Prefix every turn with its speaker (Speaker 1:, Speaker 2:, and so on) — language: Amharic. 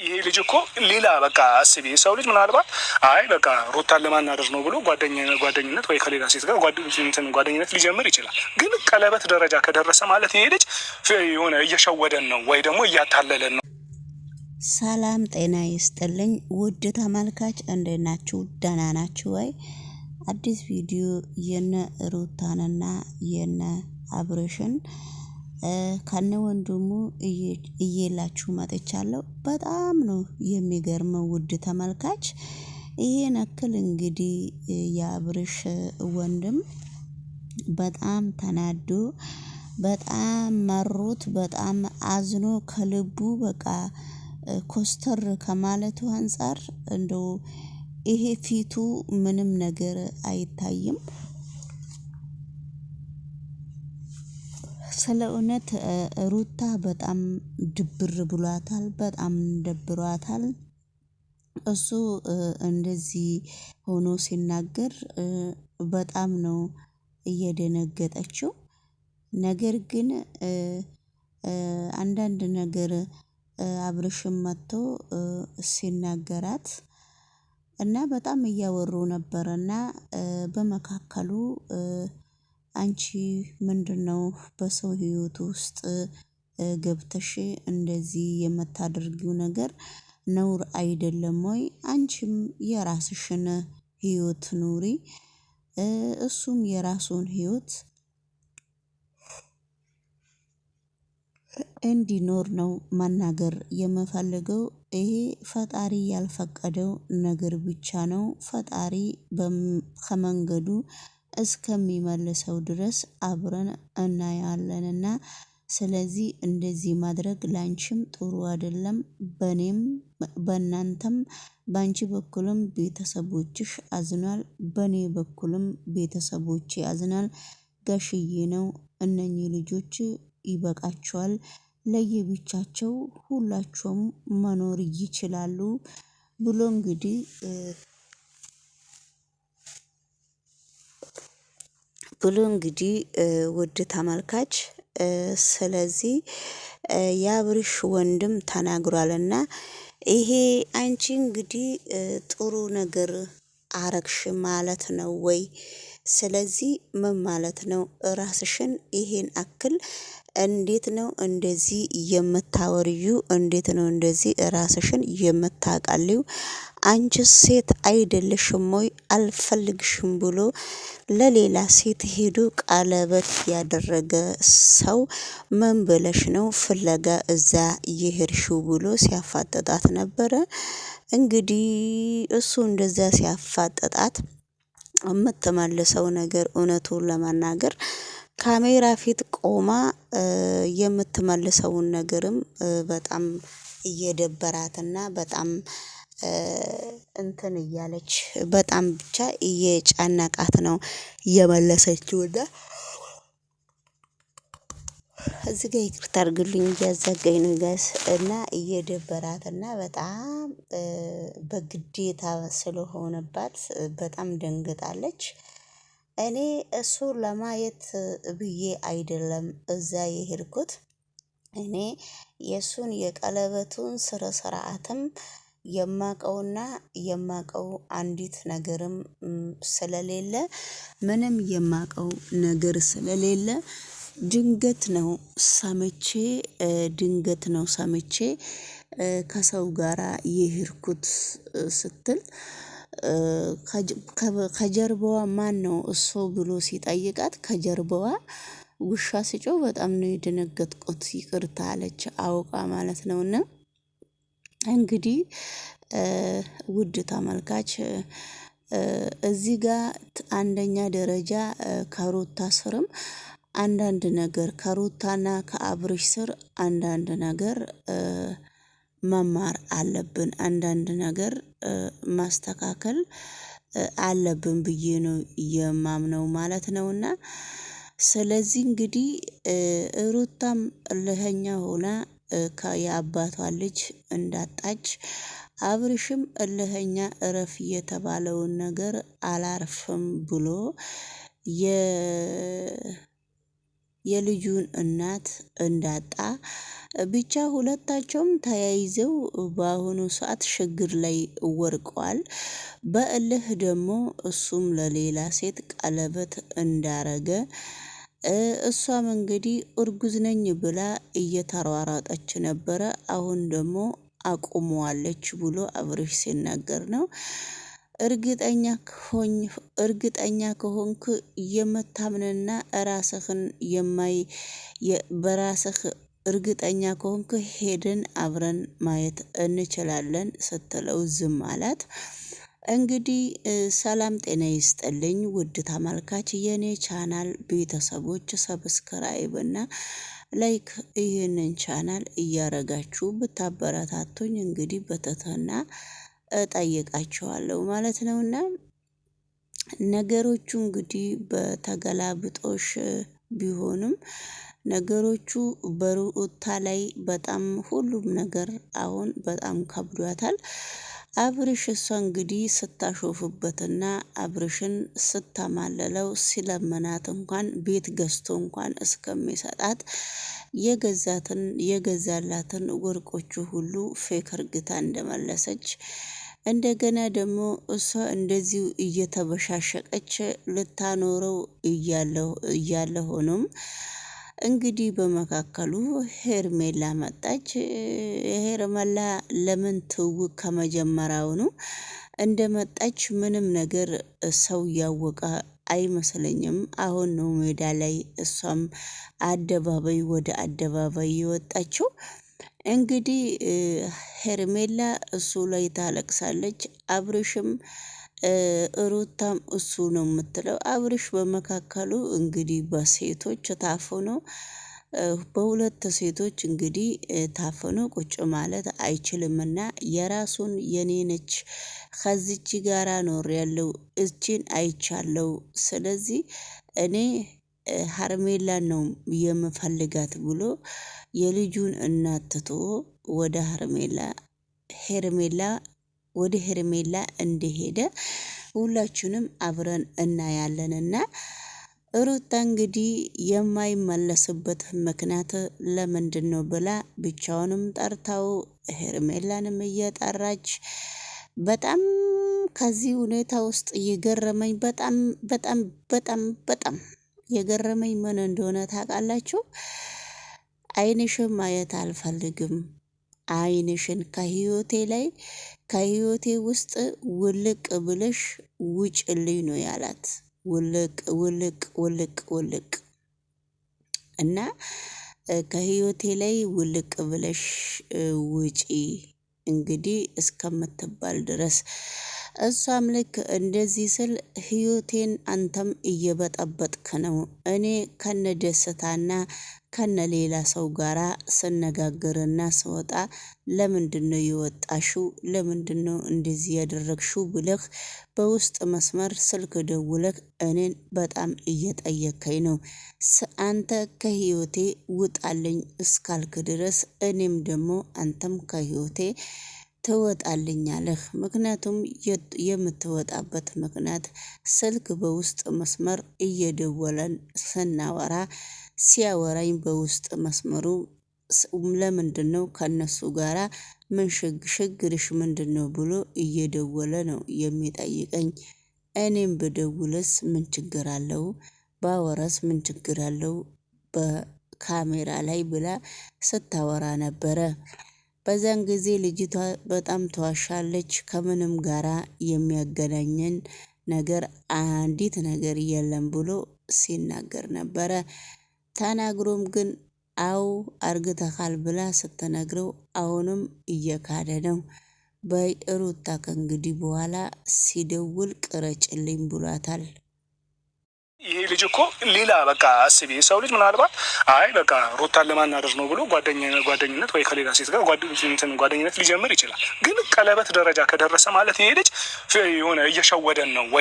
Speaker 1: ይሄ ልጅ እኮ ሌላ በቃ አስቢ፣ የሰው ልጅ ምናልባት አይ በቃ ሩታን ለማናደር ነው ብሎ ጓደኝነት ወይ ከሌላ ሴት ጋር ጓደኝነት ሊጀምር ይችላል። ግን ቀለበት ደረጃ ከደረሰ ማለት ይሄ ልጅ የሆነ እየሸወደን ነው ወይ ደግሞ እያታለለን ነው።
Speaker 2: ሰላም ጤና ይስጥልኝ ውድ ተመልካች፣ እንዴት ናችሁ? ደህና ናችሁ ወይ? አዲስ ቪዲዮ የነ ሩታንና የነ አብርሽን ከነ ወንድሙ እየላችሁ መጥቻለሁ። በጣም ነው የሚገርመው ውድ ተመልካች። ይሄን አክል እንግዲህ የአብርሽ ወንድም በጣም ተናዶ በጣም መሮት በጣም አዝኖ ከልቡ በቃ ኮስተር ከማለቱ አንፃር እንደው ይሄ ፊቱ ምንም ነገር አይታይም። ስለ እውነት ሩታ በጣም ድብር ብሏታል፣ በጣም ደብሯታል። እሱ እንደዚህ ሆኖ ሲናገር በጣም ነው እየደነገጠችው። ነገር ግን አንዳንድ ነገር አብርሽም መጥቶ ሲናገራት እና በጣም እያወሩ ነበርና በመካከሉ አንቺ ምንድነው በሰው ህይወት ውስጥ ገብተሽ እንደዚህ የምታደርጊው ነገር ነውር አይደለም ወይ? አንቺም የራስሽን ህይወት ኑሪ፣ እሱም የራሱን ህይወት እንዲኖር ነው መናገር የምፈልገው። ይሄ ፈጣሪ ያልፈቀደው ነገር ብቻ ነው። ፈጣሪ ከመንገዱ እስከሚመልሰው ድረስ አብረን እናያለንና ስለዚህ እንደዚህ ማድረግ ላንቺም ጥሩ አይደለም። በኔም በእናንተም ባንቺ በኩልም ቤተሰቦችሽ አዝኗል፣ በኔ በኩልም ቤተሰቦቼ አዝኗል። ጋሽዬ ነው እነኚህ ልጆች ይበቃቸዋል፣ ለየብቻቸው ሁላቸውም መኖር ይችላሉ ብሎ እንግዲህ ውድ ተመልካች ስለዚህ የአብርሽ ወንድም ተናግሯልና ይሄ አንቺ እንግዲህ ጥሩ ነገር አረግሽ ማለት ነው ወይ? ስለዚህ ምን ማለት ነው? ራስሽን ይሄን አክል እንዴት ነው እንደዚህ የምታወርዩ? እንዴት ነው እንደዚህ ራስሽን የምታቃልዩ? አንቺስ ሴት አይደለሽም ወይ? አልፈልግሽም ብሎ ለሌላ ሴት ሄዶ ቀለበት ያደረገ ሰው ምን ብለሽ ነው ፍለጋ እዛ የሄድሽው ብሎ ሲያፋጥጣት ነበረ። እንግዲህ እሱ እንደዛ ሲያፋጥጣት የምትመልሰው ነገር እውነቱን ለመናገር ካሜራ ፊት ቆማ የምትመልሰውን ነገርም በጣም እየደበራትና በጣም እንትን እያለች በጣም ብቻ እየጨነቃት ነው የመለሰችውና እዚህ ጋር ይቅርታ አድርግልኝ እያዘጋኝ ነው ጋስ እና እየደበራትና በጣም በግዴታ ስለሆነባት በጣም ደንግጣለች። እኔ እሱ ለማየት ብዬ አይደለም እዛ የሄድኩት። እኔ የእሱን የቀለበቱን ስነ ስርዓትም የማቀውና የማቀው አንዲት ነገርም ስለሌለ ምንም የማቀው ነገር ስለሌለ ድንገት ነው ሰምቼ ከሰው ጋራ የሄድኩት ስትል ከጀርባዋ ማነው እሱ ብሎ ሲጠይቃት ከጀርባዋ ውሻ ሲጮህ በጣም ነው የደነገጥኩት ይቅርታ አለች አውቃ ማለት ነውና እንግዲህ ውድ ተመልካች እዚህ ጋር አንደኛ ደረጃ ከሩታ ስርም አንዳንድ ነገር ከሩታና ከአብርሽ ስር አንዳንድ ነገር መማር አለብን፣ አንዳንድ ነገር ማስተካከል አለብን ብዬ ነው የማምነው ማለት ነውና ስለዚህ እንግዲህ ሩታም እልኸኛ ሆና የአባቷን ልጅ እንዳጣች አብርሽም እልኸኛ እረፍ የተባለውን ነገር አላርፍም ብሎ የልጁን እናት እንዳጣ ብቻ ሁለታቸውም ተያይዘው በአሁኑ ሰዓት ችግር ላይ ወርቀዋል። በእልህ ደግሞ እሱም ለሌላ ሴት ቀለበት እንዳረገ እሷም እንግዲህ እርጉዝ ነኝ ብላ እየተሯሯጠች ነበረ። አሁን ደግሞ አቁመዋለች ብሎ አብርሽ ሲናገር ነው። እርግጠኛ ከሆንክ የምታምንና ራስህን በራስህ እርግጠኛ ከሆንክ ሄደን አብረን ማየት እንችላለን ስትለው ዝም አላት። እንግዲህ ሰላም ጤና ይስጥልኝ ውድ ተመልካች የኔ ቻናል ቤተሰቦች ሰብስክራይብ እና ላይክ ይህንን ቻናል እያረጋችሁ ብታበረታቱኝ እንግዲህ በትህትና እጠይቃችኋለሁ ማለት ነውና ነገሮቹ እንግዲህ በተገላብጦሽ ቢሆንም ነገሮቹ በሩታ ላይ በጣም ሁሉም ነገር አሁን በጣም ከብዷታል። አብርሽ እሷ እንግዲህ ስታሾፍበትና አብርሽን ስታማለለው ሲለመናት እንኳን ቤት ገዝቶ እንኳን እስከሚሰጣት የገዛላትን ወርቆቹ ሁሉ ፌክ እርግታ እንደመለሰች እንደገና ደግሞ እሷ እንደዚሁ እየተበሻሸቀች ልታኖረው እያለ ሆኖም እንግዲህ በመካከሉ ሄርሜላ መጣች። ሄርሜላ ለምን ትውውቅ ከመጀመሪያውኑ እንደመጣች ምንም ነገር ሰው ያወቀ አይመስለኝም። አሁን ነው ሜዳ ላይ እሷም ወደ አደባባይ የወጣችው። እንግዲህ ሄርሜላ እሱ ላይ ታለቅሳለች። አብርሽም ሩታም እሱ ነው የምትለው። አብርሽ በመካከሉ እንግዲህ በሴቶች ታፍኖ በሁለት ሴቶች እንግዲህ ታፍኖ ቁጭ ማለት አይችልምና የራሱን የኔ ነች ከዚች ጋራ ኖር ያለው እችን አይቻለው። ስለዚህ እኔ ሄርሜላን ነው የምፈልጋት ብሎ የልጁን እናት ትቶ ወደ ሄርሜላ እንደሄደ ሁላችንም አብረን እናያለንና ሩታ እንግዲህ የማይመለስበት ምክንያት ለምንድን ነው ብላ ብቻውንም ጠርታው ሄርሜላንም እየጠራች በጣም ከዚህ ሁኔታ ውስጥ የገረመኝ በጣም የገረመኝ ምን እንደሆነ ታውቃላችሁ? አይንሽን ማየት አልፈልግም። አይንሽን ከህይወቴ ውስጥ ውልቅ ብለሽ ውጭልኝ ነው ያላት። ውልቅ እና ከህይወቴ ላይ ውልቅ ብለሽ ውጪ እንግዲህ እስከምትባል ድረስ እሷም ልክ እንደዚህ ስል ህይወቴን አንተም እየበጠበጥክ ነው። እኔ ከነ ደስታና ከነ ሌላ ሰው ጋራ ስነጋገርና ስወጣ ለምንድነው የወጣሽው? ለምንድነው እንደዚህ ያደረግሽው? ብለህ በውስጥ መስመር ስልክ ደውለህ እኔን በጣም እየጠየከኝ ነው። አንተ ከህይወቴ ውጣልኝ እስካልክ ድረስ እኔም ደግሞ አንተም ከህይወቴ ትወጣልኛለህ። ምክንያቱም የምትወጣበት ምክንያት ስልክ በውስጥ መስመር እየደወለን ስናወራ ሲያወራኝ በውስጥ መስመሩ ለምንድነው ከነሱ ጋራ ምን ችግርሽ ምንድነው ብሎ እየደወለ ነው የሚጠይቀኝ። እኔም ብደውልስ ምን ችግር አለው? ባወራስ ምን ችግር አለው? በካሜራ ላይ ብላ ስታወራ ነበረ። በዛን ጊዜ ልጅቷ በጣም ተዋሻለች። ከምንም ጋራ የሚያገናኘን ነገር አንዲት ነገር የለም ብሎ ሲናገር ነበረ። ተናግሮም ግን አው አርግተካል ብላ ስትነግረው አሁንም እየካደ ነው። በሩታ ከእንግዲህ በኋላ ሲደውል ቅረጭልኝ ብሏታል።
Speaker 1: ይሄ ልጅ እኮ ሌላ በቃ አስቢ። የሰው ልጅ ምናልባት አይ በቃ ሩታን ለማናደር ነው ብሎ ጓደኝነት ወይ ከሌላ ሴት ጋር ጓደኝነት ሊጀምር ይችላል። ግን ቀለበት ደረጃ ከደረሰ ማለት ይሄ ልጅ የሆነ እየሸወደን ነው ወይ